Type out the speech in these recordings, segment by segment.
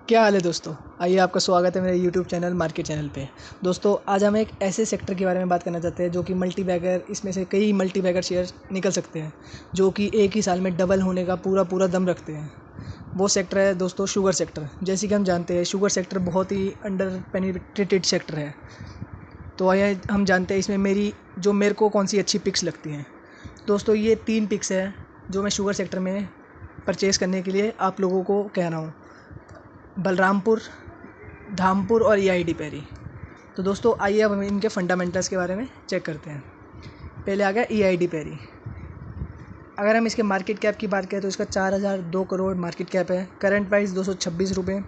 क्या हाल है दोस्तों। आइए आपका स्वागत है मेरे यूट्यूब चैनल मार्केट चैनल पे। दोस्तों आज हम एक ऐसे सेक्टर के बारे में बात करना चाहते हैं जो कि मल्टी बैगर, इसमें से कई मल्टी बैगर शेयर निकल सकते हैं जो कि एक ही साल में डबल होने का पूरा पूरा दम रखते हैं। वो सेक्टर है दोस्तों शुगर सेक्टर। जैसे कि हम जानते हैं शुगर सेक्टर बहुत ही अंडर पेनिट्रेटेड सेक्टर है। तो आइए हम जानते हैं इसमें मेरे को कौन सी अच्छी पिक्स लगती हैं। दोस्तों ये 3 पिक्स हैं जो मैं शुगर सेक्टर में परचेज़ करने के लिए आप लोगों को कह रहा हूँ। बलरामपुर, धामपुर और ईआईडी पैरी। तो दोस्तों आइए अब हम इनके फंडामेंटल्स के बारे में चेक करते हैं। पहले आ गया ईआईडी पैरी। अगर हम इसके मार्केट कैप की बात करें तो इसका 4002 करोड़ मार्केट कैप है। करंट प्राइस 226 रुपये।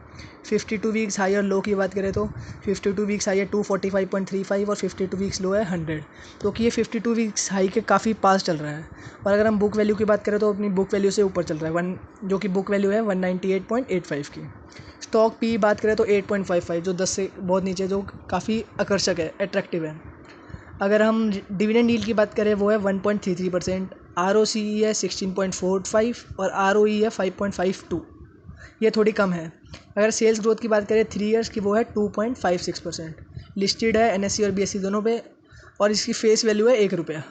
52 वीक्स हाई और लो की बात करें तो 52 वीक्स हाई है 245.35 और 52 वीक्स लो है 100, तो कि ये 52 वीक्स हाई के काफ़ी पास चल रहा है। और अगर हम बुक वैल्यू की बात करें तो अपनी बुक वैल्यू से ऊपर चल रहा है जो कि बुक वैल्यू है 198.85 की। स्टॉक पी बात करें तो 8.55 जो 10 से बहुत नीचे, जो काफ़ी आकर्षक है, अट्रैक्टिव है। अगर हम डिविडेंड यील्ड की बात करें वो है 1.33%। ROCE है 16.45 और ROE है 5.52, ये थोड़ी कम है। अगर सेल्स ग्रोथ की बात करें 3 इयर्स की वो है 2.56%। लिस्टेड है NSE और BSE दोनों पे और इसकी फेस वैल्यू है ₹1।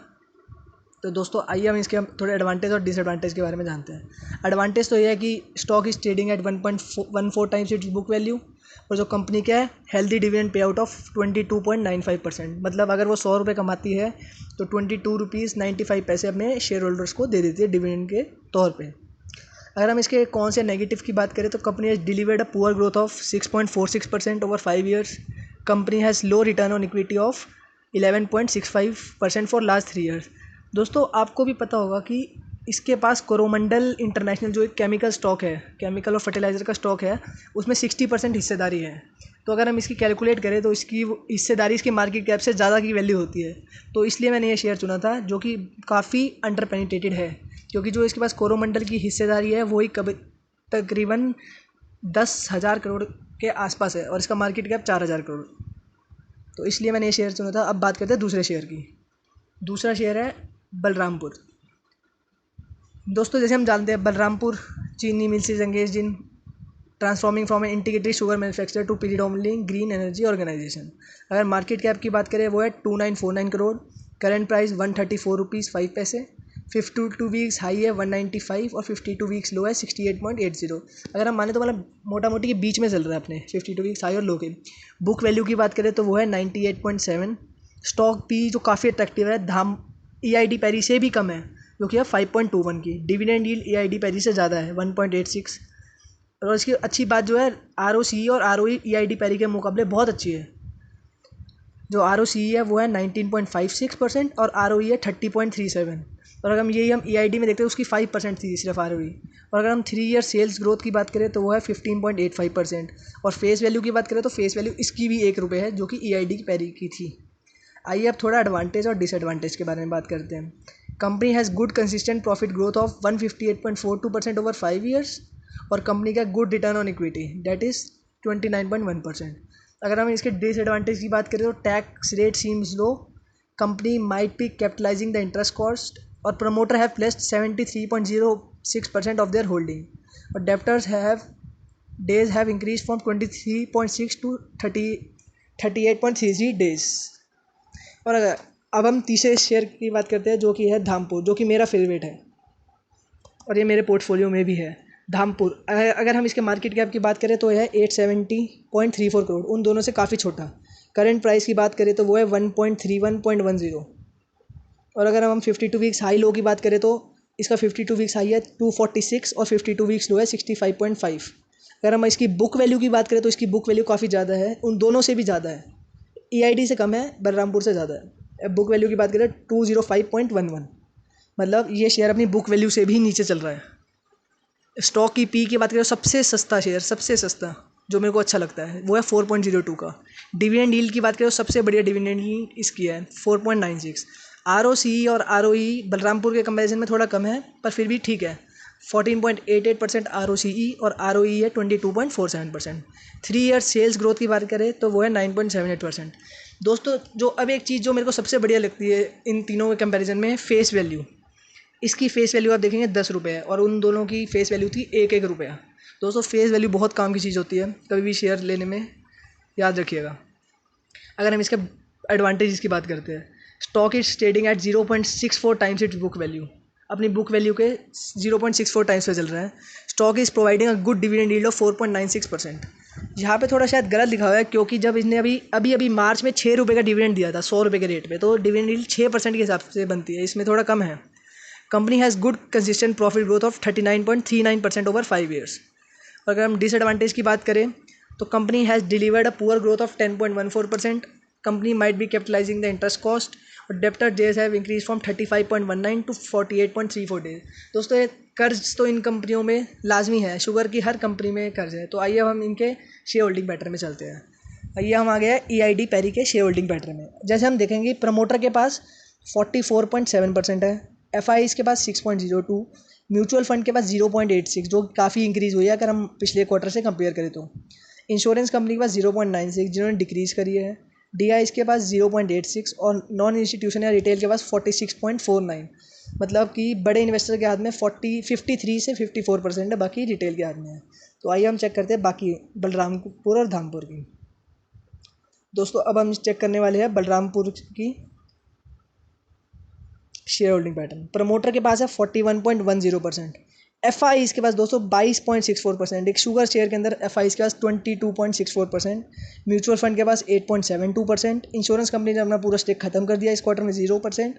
तो दोस्तों आइए हम इसके थोड़े एडवांटेज और डिसएडवांटेज के बारे में जानते हैं। एडवांटेज तो ये है कि stock is trading at 1.14 times it's book value और जो कंपनी क्या है healthy dividend pay out of 22.95%। मतलब अगर वो 100 रुपये कमाती है तो 22.95 अपने शेयर होल्डर्स को दे देती है डिविडेंड के तौर पे। अगर हम इसके कौन से नेगेटिव की बात करें तो company has delivered a poor growth of 6.46% over 5 years. Company has low return on equity of 11.65% for last 3 years. दोस्तों आपको भी पता होगा कि इसके पास कोरोमंडल इंटरनेशनल जो एक केमिकल स्टॉक है, केमिकल और फर्टिलाइज़र का स्टॉक है, उसमें 60% हिस्सेदारी है। तो अगर हम इसकी कैलकुलेट करें तो इसकी हिस्सेदारी इसकी मार्केट कैप से ज़्यादा की वैल्यू होती है। तो इसलिए मैंने ये शेयर चुना था जो कि काफ़ी अंडर पेनिट्रेटेड है, क्योंकि जो इसके पास कोरोमंडल की हिस्सेदारी है वही तकरीबन 10,000 करोड़ के आसपास है और इसका मार्केट कैप 4,000 करोड़। तो इसलिए मैंने ये शेयर चुना था। अब बात करते हैं दूसरे शेयर की। दूसरा शेयर है बलरामपुर। दोस्तों जैसे हम जानते हैं Balrampur Chini mills is engaged in transforming from an integrated sugar manufacturer to predominantly green energy organisation. अगर मार्केट कैप की बात करें वो है 2949 crore. Current price 134.05। 52 weeks high है 195 और 52 वीक्स लो है 68.80। अगर हम माने तो मतलब मोटा मोटी के बीच में चल रहा है अपने 52 वीक्स हाई और लो के। बुक वैल्यू की बात करें तो वो है 98.7। स्टॉक पी जो काफ़ी अट्रैक्टिव है, धाम ईआईडी पैरी से भी कम है जो कि है 5.21 की। डिविडेंड यील्ड ईआईडी पैरी से ज़्यादा है 1.86। और इसकी अच्छी बात जो है ROCE और ROE ईआईडी पैरी के मुकाबले बहुत अच्छी है। जो ROCE है वो है 19.56% और ROE है 30.37। और अगर हम EID में देखते हैं उसकी 5% थी सिर्फ ROE। और अगर हम 3 ईयर सेल्स ग्रोथ की बात करें तो वो है 15.85%। और फेस वैल्यू की बात करें तो फेस वैल्यू इसकी भी ₹1 है जो कि EID की पैरी की थी। आइए अब थोड़ा एडवांटेज और डिसएडवांटेज के बारे में बात करते हैं। Company has good consistent profit growth of 158.42% over 5 years और कंपनी का good return on equity that is 29.1%। अगर हम इसके डिसएडवांटेज की बात करें तो tax rate seems low, company might be capitalizing the interest cost और promoter have placed 73.06% of their holding और debtors have days have increase from 23.6 to 38.33 days. और अब हम तीसरे शेयर की बात करते हैं जो कि है धामपुर, जो कि मेरा फेवरेट है और ये मेरे पोर्टफोलियो में भी है। धामपुर अगर हम इसके मार्केट कैप की बात करें तो यह 870.34 करोड़, उन दोनों से काफ़ी छोटा। करंट प्राइस की बात करें तो वो है 1.31.10। और अगर हम 52 वीक्स हाई लो की बात करें तो इसका 52 वीक्स हाई है 246 और 52 वीक्स लो है 65.5। अगर हम इसकी बुक वैल्यू की बात करें तो इसकी बुक वैल्यू काफ़ी ज़्यादा है, उन दोनों से भी ज़्यादा है। EID से कम है, बलरामपुर से ज़्यादा है। बुक वैल्यू की बात करें 205.11, मतलब ये शेयर अपनी बुक वैल्यू से भी नीचे चल रहा है। स्टॉक की पी की बात करें तो सबसे सस्ता शेयर, सबसे सस्ता जो मेरे को अच्छा लगता है वो है 4.02 का। डिविडेंड यील्ड की बात करें तो सबसे बढ़िया डिविडेंड यील्ड इसकी है 4.96। ROCE और ROE बलरामपुर के कंपैरिजन में थोड़ा कम है पर फिर भी ठीक है। 14.88% ROCE और ROE है 22.47%। 3 ईयर सेल्स ग्रोथ की बात करें तो वो है 9.78%। दोस्तों जो अब एक चीज़ जो मेरे को सबसे बढ़िया लगती है इन तीनों के कंपैरिजन में, फेस वैल्यू। इसकी फेस वैल्यू आप देखेंगे ₹10 है और उन दोनों की फेस वैल्यू थी ₹1। दोस्तों फेस वैल्यू बहुत काम की चीज़ होती है कभी भी शेयर लेने में, याद रखिएगा। अगर हम इसके एडवांटेज की बात करते हैं, stock is trading at 0.64 times it's book value, अपनी बुक वैल्यू के 0.64 टाइम्स पे चल रहा है। Stock is providing a good dividend yield of 4.96%। यहाँ पे थोड़ा शायद गलत लिखा हुआ है, क्योंकि जब इसने अभी मार्च में 6 रुपये का डिविडेंड दिया था 100 रुपये के रेट पे, तो डिविडेंड यील्ड 6% के हिसाब से बनती है, इसमें थोड़ा कम है। Company has good consistent profit growth of 39.39% over 5 years. अगर हम डिसएडवांटेज की बात करें तो company has delivered a poor growth of 10.14%। Company might be capitalizing the interest cost और debtor days have increase from 35.19 to 48.34 days. दोस्तों ये कर्ज तो इन कंपनियों में लाजमी है, शुगर की हर कंपनी में कर्ज है। तो आइए अब हम इनके शेयर होल्डिंग पैटर्न में चलते हैं। आइए हम आ गए हैं EID पैरी के शेयर होल्डिंग पैटर्न में। जैसे हम देखेंगे प्रमोटर के पास 44.7% है, FIs के पास 6.02, म्यूचुअल फंड के पास 0.86 जो काफ़ी इंक्रीज़ हुई है अगर हम पिछले क्वार्टर से कंपेयर करें तो। इंश्योरेंस कंपनी के पास 0.96 जिन्होंने डिक्रीज़ करी है। DIs के पास 0.86 और नॉन इंस्टीट्यूशन या रिटेल के पास 46.49। मतलब कि बड़े इन्वेस्टर के हाथ में 53 से 54% है, बाकी रिटेल के हाथ में है। तो आइए हम चेक करते हैं बाकी बलरामपुर और धामपुर की। दोस्तों अब हम चेक करने वाले हैं बलरामपुर की शेयर होल्डिंग पैटर्न। प्रमोटर के पास है 41.10%। FIs के पास दोस्तों 22.64%। एक शुगर शेयर के अंदर FIs के पास 22.64%। म्यूचुअल फंड के पास 8.72%। इंश्योरेंस कंपनी ने अपना पूरा स्टेक खत्म कर दिया इस क्वार्टर में 0%।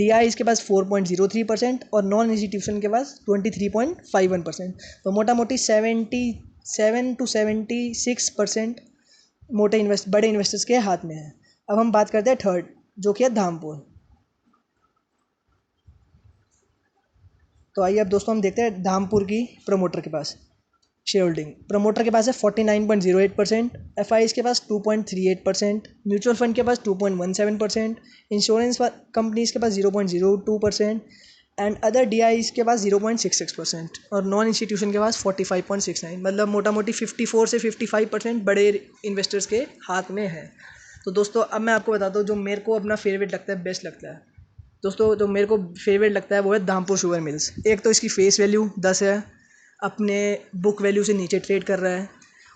DIs के पास 4.03% और नॉन इंस्टीट्यूशन के पास 23.51%। तो मोटा मोटी 77 to 76% बड़े इन्वेस्टर्स के हाथ में है। अब हम बात करते हैं थर्ड, जो कि है धामपुर। तो आइए अब दोस्तों हम देखते हैं धामपुर की प्रमोटर के पास शेयर होल्डिंग। प्रमोटर के पास है 49.08%, FIs के पास 2.38%, म्यूचुअल फंड के पास 2.17%, इंश्योरेंस कंपनीज के पास 0.02% एंड अदर DIs के पास 0.66% और नॉन इंस्टीट्यूशन के पास 45.69। मतलब मोटा मोटी 54 से 55% बड़े इन्वेस्टर्स के हाथ में है। तो दोस्तों अब मैं आपको बताता हूँ जो मेरे को अपना फेवरेट लगता है, बेस्ट लगता है। दोस्तों जो मेरे को फेवरेट लगता है वो है धामपुर शुगर मिल्स। एक तो इसकी फेस वैल्यू 10 है, अपने बुक वैल्यू से नीचे ट्रेड कर रहा है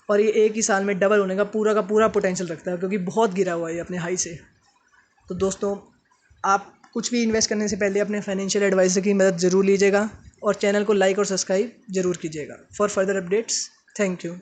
और ये एक ही साल में डबल होने का पूरा पोटेंशियल रखता है, क्योंकि बहुत गिरा हुआ है ये अपने हाई से। तो दोस्तों आप कुछ भी इन्वेस्ट करने से पहले अपने फाइनेंशियल एडवाइज़र की मदद ज़रूर लीजिएगा और चैनल को लाइक और सब्सक्राइब ज़रूर कीजिएगा। For further updates, thank you.